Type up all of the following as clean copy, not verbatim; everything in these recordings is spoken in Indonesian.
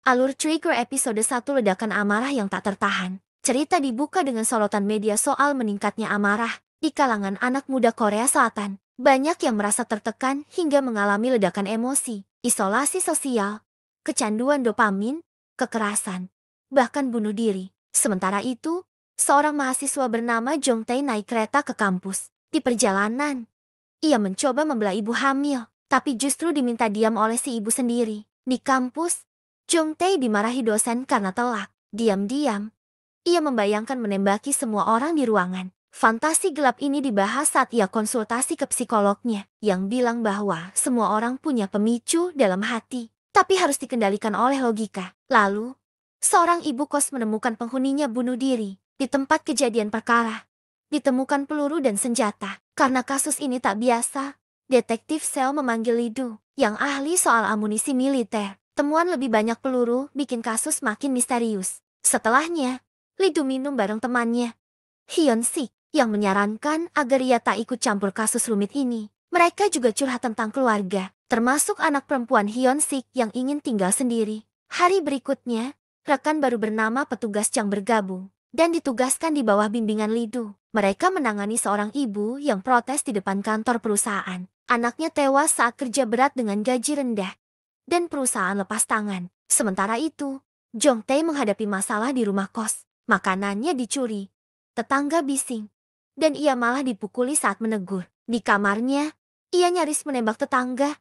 Alur Trigger episode 1 ledakan amarah yang tak tertahan. Cerita dibuka dengan sorotan media soal meningkatnya amarah di kalangan anak muda Korea Selatan. Banyak yang merasa tertekan hingga mengalami ledakan emosi, isolasi sosial, kecanduan dopamin, kekerasan, bahkan bunuh diri. Sementara itu, seorang mahasiswa bernama Jong Tae naik kereta ke kampus. Di perjalanan, ia mencoba membelah ibu hamil, tapi justru diminta diam oleh si ibu sendiri. Di kampus, Jong Tae dimarahi dosen karena telat. Diam-diam, ia membayangkan menembaki semua orang di ruangan. Fantasi gelap ini dibahas saat ia konsultasi ke psikolognya, yang bilang bahwa semua orang punya pemicu dalam hati, tapi harus dikendalikan oleh logika. Lalu, seorang ibu kos menemukan penghuninya bunuh diri di tempat kejadian perkara. Ditemukan peluru dan senjata. Karena kasus ini tak biasa, detektif Seo memanggil Lidu, yang ahli soal amunisi militer. Temuan lebih banyak peluru bikin kasus makin misterius. Setelahnya, Lidu minum bareng temannya, Hyun Sik, yang menyarankan agar ia tak ikut campur kasus rumit ini. Mereka juga curhat tentang keluarga, termasuk anak perempuan Hyun Sik yang ingin tinggal sendiri. Hari berikutnya, rekan baru bernama petugas Chang bergabung dan ditugaskan di bawah bimbingan Lidu. Mereka menangani seorang ibu yang protes di depan kantor perusahaan. Anaknya tewas saat kerja berat dengan gaji rendah, dan perusahaan lepas tangan. Sementara itu, Jong Tae menghadapi masalah di rumah kos. Makanannya dicuri, tetangga bising, dan ia malah dipukuli saat menegur. Di kamarnya, ia nyaris menembak tetangga,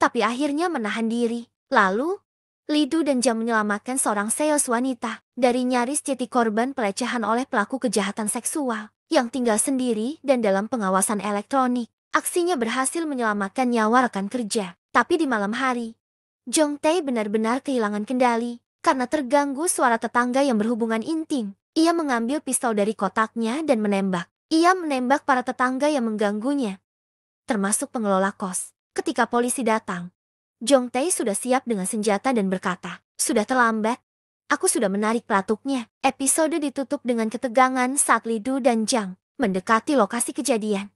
tapi akhirnya menahan diri. Lalu, Lidu dan Jang menyelamatkan seorang sales wanita dari nyaris jadi korban pelecehan oleh pelaku kejahatan seksual yang tinggal sendiri dan dalam pengawasan elektronik. Aksinya berhasil menyelamatkan nyawa rekan kerja. Tapi di malam hari, Jong Tae benar-benar kehilangan kendali karena terganggu suara tetangga yang berhubungan intim. Ia mengambil pistol dari kotaknya dan menembak. Ia menembak para tetangga yang mengganggunya, termasuk pengelola kos. Ketika polisi datang, Jong Tae sudah siap dengan senjata dan berkata, "Sudah terlambat. Aku sudah menarik pelatuknya." Episode ditutup dengan ketegangan saat Lidu dan Jang mendekati lokasi kejadian.